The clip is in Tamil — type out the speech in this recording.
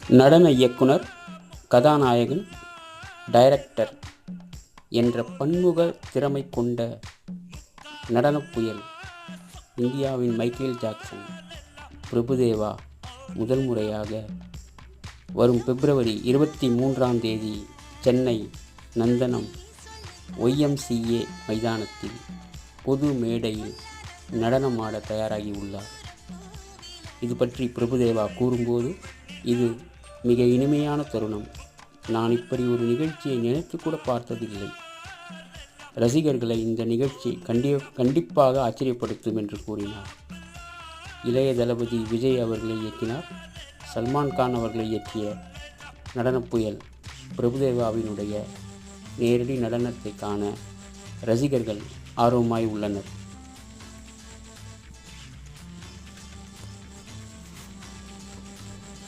நடன இயக்குனர், கதாநாயகன், டைரக்டர் என்ற பன்முக திறமை கொண்ட நடனப் புயல் இந்தியாவின் மைக்கேல் ஜாக்சன் பிரபுதேவா முதல் முறையாக வரும் பிப்ரவரி 23 சென்னை நந்தனம் YMCA மைதானத்தில் பொது மேடையில் நடனமாட தயாராகி உள்ளார். இது பற்றி பிரபுதேவா கூறும்போது, இது மிக இனிமையான தருணம். நான் இப்படி ஒரு நிகழ்ச்சியை நினைத்து கூட பார்த்ததில்லை. ரசிகர்களை இந்த நிகழ்ச்சி கண்டிப்பாக ஆச்சரியப்படுத்தும் என்று கூறினார். இளைய தளபதி விஜய் அவர்களை இயக்கினார். சல்மான் கான் அவர்களை இயக்கிய நடனப் புயல் பிரபுதேவாவினுடைய நேரடி நடனத்தை காண ரசிகர்கள் ஆர்வமாய் உள்ளனர்.